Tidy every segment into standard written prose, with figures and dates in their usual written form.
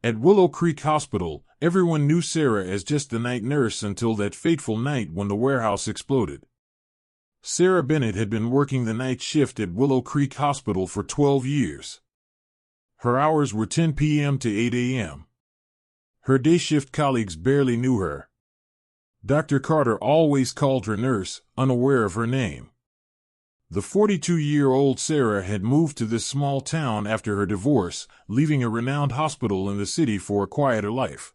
At Willow Creek Hospital, everyone knew Sarah as just the night nurse until that fateful night when the warehouse exploded. Sarah Bennett had been working the night shift at Willow Creek Hospital for 12 years. Her hours were 10 p.m. to 8 a.m. Her day shift colleagues barely knew her. Dr. Carter always called her nurse, unaware of her name. The 42-year-old Sarah had moved to this small town after her divorce, leaving a renowned hospital in the city for a quieter life.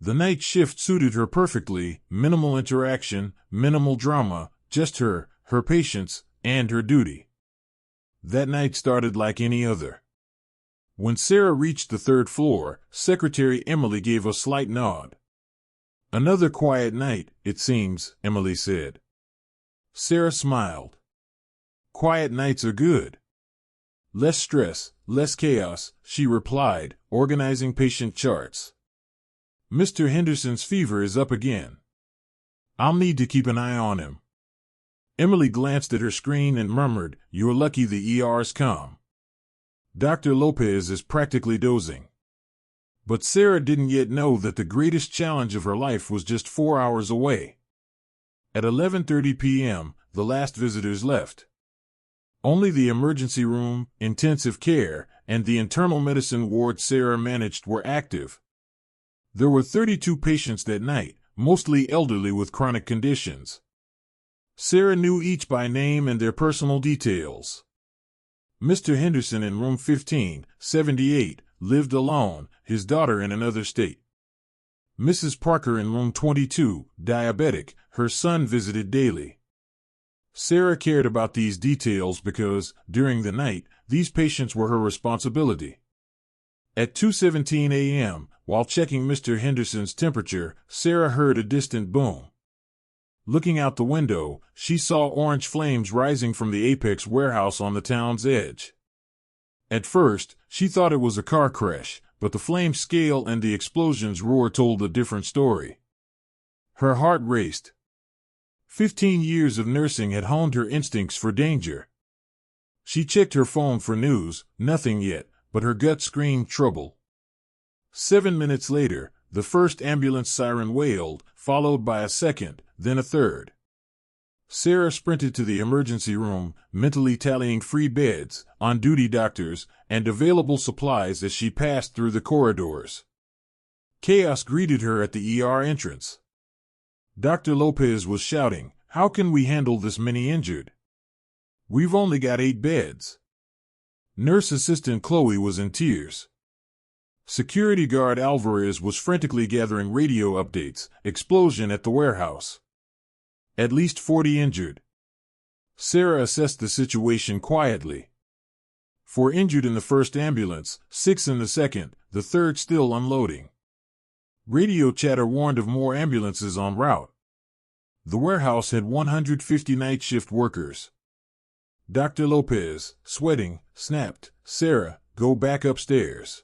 The night shift suited her perfectly: minimal interaction, minimal drama, just her patients, and her duty. That night started like any other. When Sarah reached the third floor, Secretary Emily gave a slight nod. "Another quiet night, it seems," Emily said. Sarah smiled. "Quiet nights are good. Less stress, less chaos," she replied, organizing patient charts. "Mr. Henderson's fever is up again. I'll need to keep an eye on him." Emily glanced at her screen and murmured, "You're lucky the ER's calm. Dr. Lopez is practically dozing." But Sarah didn't yet know that the greatest challenge of her life was just 4 hours away. At 11:30 p.m., the last visitors left. Only the emergency room, intensive care, and the internal medicine ward Sarah managed were active. There were 32 patients that night, mostly elderly with chronic conditions. Sarah knew each by name and their personal details. Mr. Henderson in room 1578 lived alone, his daughter in another state. Mrs. Parker in room 22, diabetic, her son visited daily. Sarah cared about these details because, during the night, these patients were her responsibility. At 2:17 a.m., while checking Mr. Henderson's temperature, Sarah heard a distant boom. Looking out the window, she saw orange flames rising from the Apex warehouse on the town's edge. At first, she thought it was a car crash, but the flame scale and the explosion's roar told a different story. Her heart raced. 15 years of nursing had honed her instincts for danger. She checked her phone for news, nothing yet, but her gut screamed trouble. 7 minutes later, the first ambulance siren wailed, followed by a second, then a third. Sarah sprinted to the emergency room, mentally tallying free beds, on-duty doctors, and available supplies as she passed through the corridors. Chaos greeted her at the ER entrance. Dr. Lopez was shouting, "How can we handle this many injured? We've only got 8 beds." Nurse assistant Chloe was in tears. Security guard Alvarez was frantically gathering radio updates: explosion at the warehouse. At least 40 injured. Sarah assessed the situation quietly. 4 injured in the first ambulance, 6 in the second, the third still unloading. Radio chatter warned of more ambulances en route. The warehouse had 150 night shift workers. Dr. Lopez, sweating, snapped, "Sarah, go back upstairs.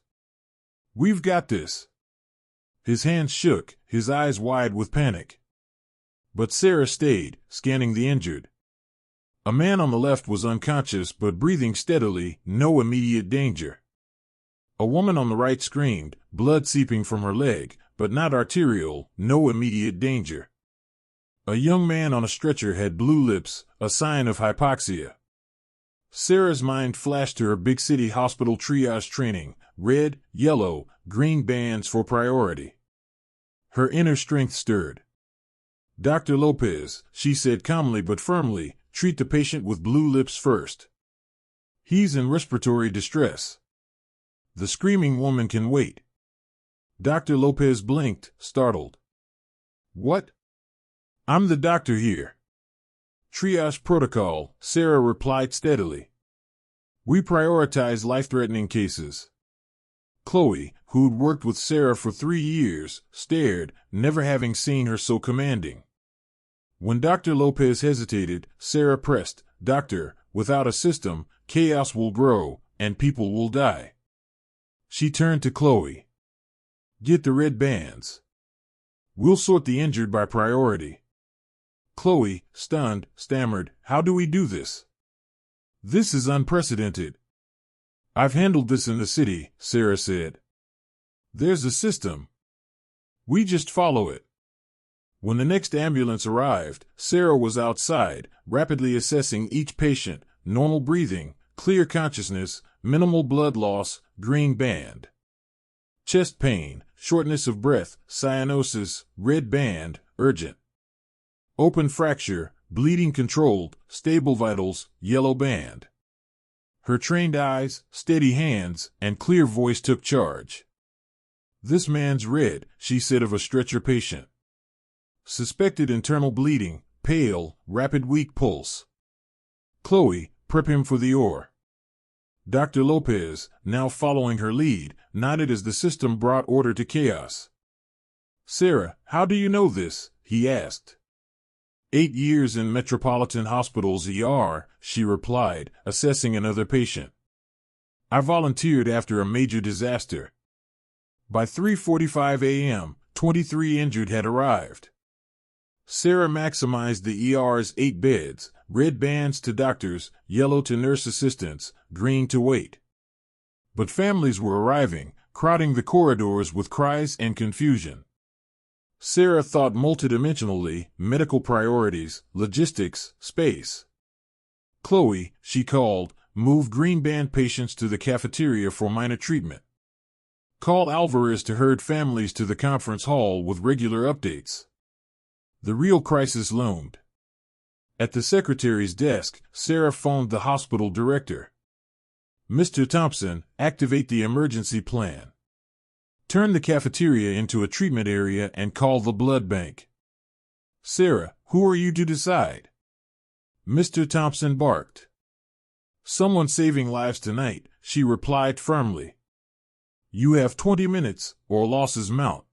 We've got this." His hands shook, his eyes wide with panic. But Sarah stayed, scanning the injured. A man on the left was unconscious but breathing steadily, no immediate danger. A woman on the right screamed, blood seeping from her leg, but not arterial, no immediate danger. A young man on a stretcher had blue lips, a sign of hypoxia. Sarah's mind flashed to her big city hospital triage training: red, yellow, green bands for priority. Her inner strength stirred. "Dr. Lopez," she said calmly but firmly, "treat the patient with blue lips first. He's in respiratory distress. The screaming woman can wait." Dr. Lopez blinked, startled. "What?" "I'm the doctor here." "Triage protocol," Sarah replied steadily. "We prioritize life-threatening cases." Chloe, who'd worked with Sarah for 3 years, stared, never having seen her so commanding. When Dr. Lopez hesitated, Sarah pressed, "Doctor, without a system, chaos will grow, and people will die." She turned to Chloe. "Get the red bands. We'll sort the injured by priority." Chloe, stunned, stammered, "How do we do this? This is unprecedented." "I've handled this in the city," Sarah said. There's a system. We just follow it. When the next ambulance arrived, Sarah was outside, rapidly assessing each patient: normal breathing, clear consciousness, minimal blood loss, green band. Chest pain, shortness of breath, cyanosis, red band, urgent. Open fracture, bleeding controlled, stable vitals, yellow band. Her trained eyes, steady hands, and clear voice took charge. "This man's red," she said of a stretcher patient. "Suspected internal bleeding, pale, rapid weak pulse. Chloe, prep him for the OR." Dr. Lopez, now following her lead, nodded as the system brought order to chaos. "Sarah, how do you know this?" he asked. 8 years in Metropolitan Hospital's ER, she replied, assessing another patient. "I volunteered after a major disaster." By 3:45 a.m., 23 injured had arrived. Sarah maximized the ER's 8 beds, red bands to doctors, yellow to nurse assistants, green to wait. But families were arriving, crowding the corridors with cries and confusion. Sarah thought multidimensionally: medical priorities, logistics, space. "Chloe," she called, "move green band patients to the cafeteria for minor treatment. Call Alvarez to herd families to the conference hall with regular updates." The real crisis loomed. At the secretary's desk, Sarah phoned the hospital director. "Mr. Thompson, activate the emergency plan. Turn the cafeteria into a treatment area and call the blood bank." "Sarah, who are you to decide?" Mr. Thompson barked. "Someone saving lives tonight," she replied firmly. "You have 20 minutes, or losses mount."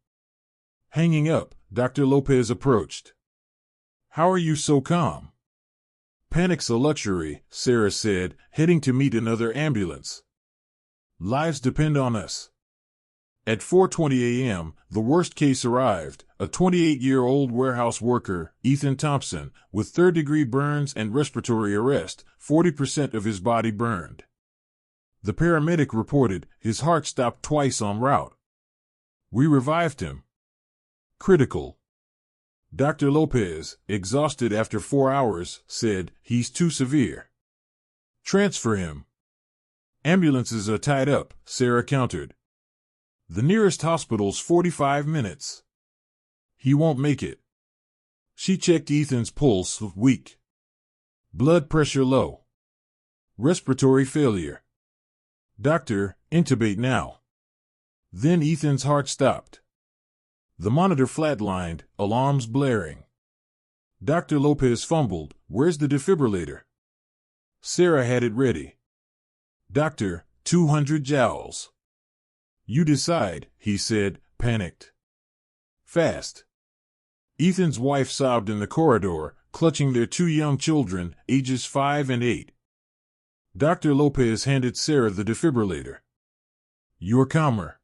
Hanging up, Dr. Lopez approached. "How are you so calm?" "Panic's a luxury," Sarah said, heading to meet another ambulance. "Lives depend on us." At 4:20 a.m., the worst case arrived: a 28-year-old warehouse worker, Ethan Thompson, with third-degree burns and respiratory arrest, 40% of his body burned. The paramedic reported his heart stopped twice en route. "We revived him. Critical." Dr. Lopez, exhausted after 4 hours, said, "He's too severe. Transfer him." "Ambulances are tied up," Sarah countered. "The nearest hospital's 45 minutes. He won't make it." She checked Ethan's pulse: weak. Blood pressure low. Respiratory failure. "Doctor, intubate now." Then Ethan's heart stopped. The monitor flatlined, alarms blaring. Dr. Lopez fumbled, "Where's the defibrillator?" Sarah had it ready. "Doctor, 200 joules." "You decide," he said, panicked. "Fast." Ethan's wife sobbed in the corridor, clutching their 2 young children, ages 5 and 8. Dr. Lopez handed Sarah the defibrillator. "You're calmer."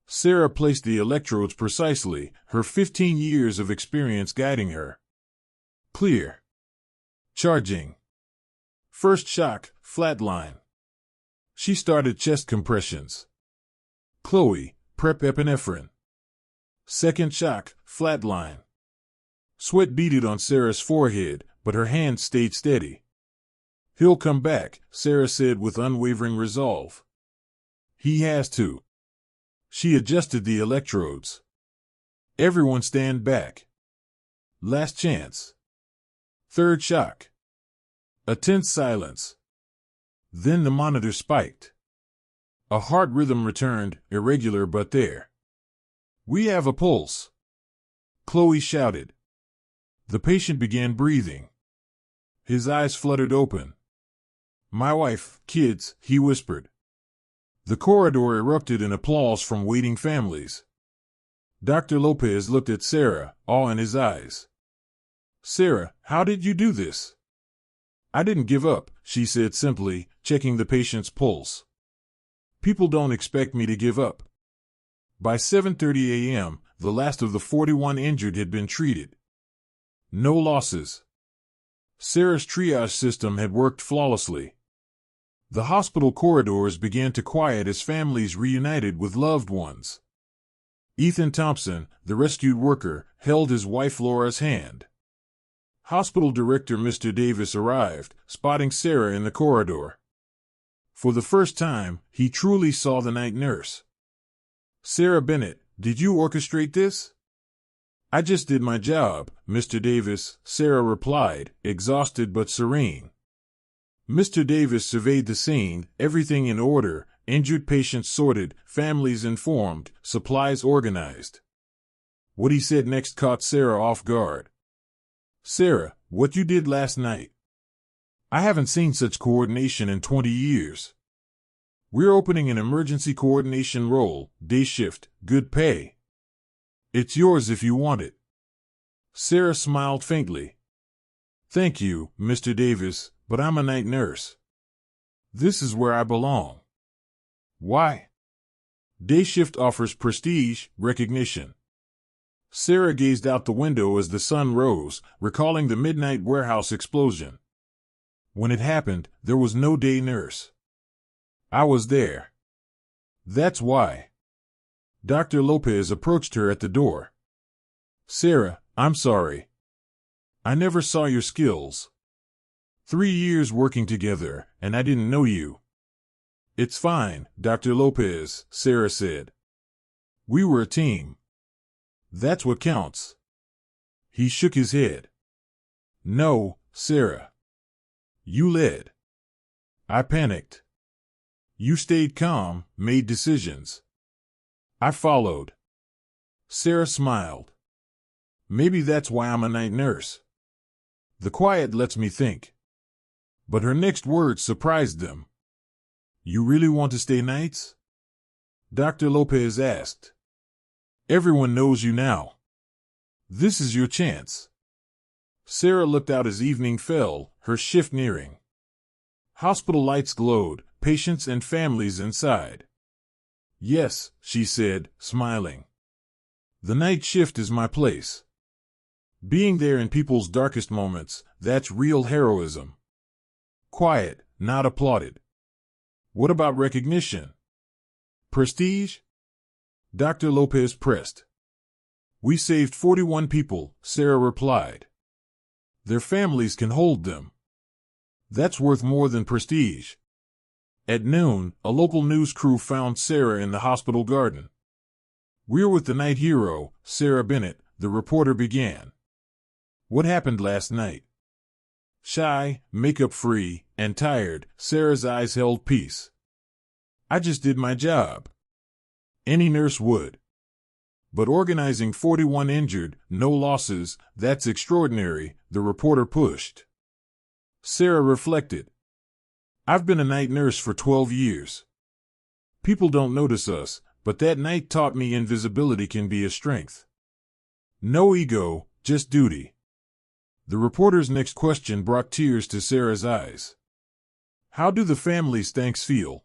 Sarah placed the electrodes precisely, her 15 years of experience guiding her. "Clear. Charging." First shock, flatline. She started chest compressions. "Chloe, prep epinephrine." Second shock, flatline. Sweat beaded on Sarah's forehead, but her hand stayed steady. "He'll come back," Sarah said with unwavering resolve. "He has to." She adjusted the electrodes. "Everyone stand back. Last chance." Third shock. A tense silence. Then the monitor spiked. A heart rhythm returned, irregular but there. "We have a pulse," Chloe shouted. The patient began breathing. His eyes fluttered open. "My wife, kids," he whispered. The corridor erupted in applause from waiting families. Dr. Lopez looked at Sarah, awe in his eyes. "Sarah, how did you do this?" "I didn't give up," she said simply, checking the patient's pulse. "People don't expect me to give up." By 7:30 a.m., the last of the 41 injured had been treated. No losses. Sarah's triage system had worked flawlessly. The hospital corridors began to quiet as families reunited with loved ones. Ethan Thompson, the rescued worker, held his wife Laura's hand. Hospital director Mr. Davis arrived, spotting Sarah in the corridor. For the first time, he truly saw the night nurse. "Sarah Bennett, did you orchestrate this?" "I just did my job, Mr. Davis," Sarah replied, exhausted but serene. Mr. Davis surveyed the scene, everything in order, injured patients sorted, families informed, supplies organized. What he said next caught Sarah off guard. "Sarah, what you did last night. I haven't seen such coordination in 20 years. We're opening an emergency coordination role, day shift, good pay. It's yours if you want it." Sarah smiled faintly. "Thank you, Mr. Davis, but I'm a night nurse. This is where I belong." "Why?" "Day shift offers prestige, recognition." Sarah gazed out the window as the sun rose, recalling the midnight warehouse explosion. When it happened, there was no day nurse. "I was there. That's why." Dr. Lopez approached her at the door. "Sarah, I'm sorry. I never saw your skills. 3 years working together, and I didn't know you." "It's fine, Dr. Lopez," Sarah said. "We were a team. That's what counts." He shook his head. "No, Sarah. You led. I panicked. You stayed calm, made decisions. I followed." Sarah smiled. "Maybe that's why I'm a night nurse. The quiet lets me think." But her next words surprised them. "You really want to stay nights?" Dr. Lopez asked. "Everyone knows you now. This is your chance." Sarah looked out as evening fell, her shift nearing. Hospital lights glowed, patients and families inside. "Yes," she said, smiling. "The night shift is my place. Being there in people's darkest moments, that's real heroism. Quiet, not applauded." "What about recognition? Prestige?" Dr. Lopez pressed. "We saved 41 people," Sarah replied. "Their families can hold them. That's worth more than prestige." At noon, a local news crew found Sarah in the hospital garden. "We're with the night hero, Sarah Bennett," the reporter began. "What happened last night?" Shy, makeup-free, and tired, Sarah's eyes held peace. "I just did my job. Any nurse would. But organizing 41 injured, no losses, that's extraordinary," the reporter pushed. Sarah reflected. "I've been a night nurse for 12 years. People don't notice us, but that night taught me invisibility can be a strength. No ego, just duty." The reporter's next question brought tears to Sarah's eyes. "How do the family's thanks feel?"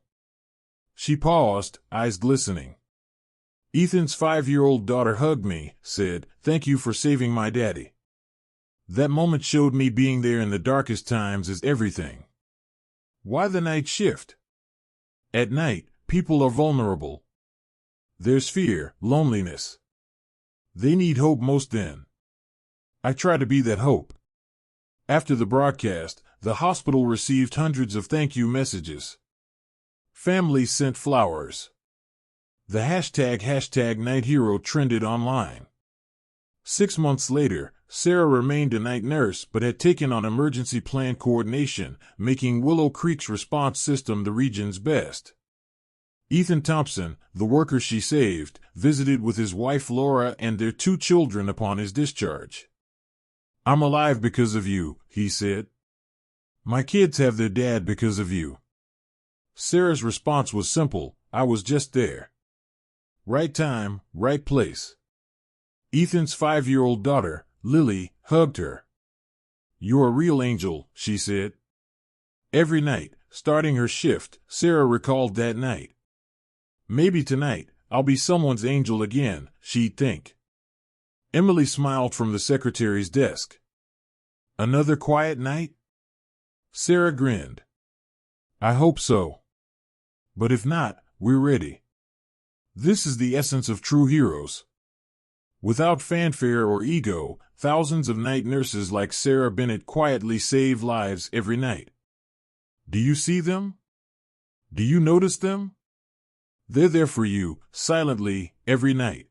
She paused, eyes glistening. "Ethan's 5-year-old daughter hugged me, said, 'Thank you for saving my daddy.' That moment showed me being there in the darkest times is everything." "Why the night shift?" "At night, people are vulnerable. There's fear, loneliness. They need hope most then. I try to be that hope." After the broadcast, the hospital received hundreds of thank you messages. Families sent flowers. The hashtag Night Hero trended online. 6 months later, Sarah remained a night nurse but had taken on emergency plan coordination, making Willow Creek's response system the region's best. Ethan Thompson, the worker she saved, visited with his wife Laura and their 2 children upon his discharge. "I'm alive because of you," he said. "My kids have their dad because of you." Sarah's response was simple: "I was just there. Right time, right place." Ethan's 5-year-old daughter, Lily, hugged her. "You're a real angel," she said. Every night, starting her shift, Sarah recalled that night. "Maybe tonight, I'll be someone's angel again," she'd think. Emily smiled from the secretary's desk. "Another quiet night?" Sarah grinned. "I hope so. But if not, we're ready." This is the essence of true heroes. Without fanfare or ego, thousands of night nurses like Sarah Bennett quietly save lives every night. Do you see them? Do you notice them? They're there for you, silently, every night.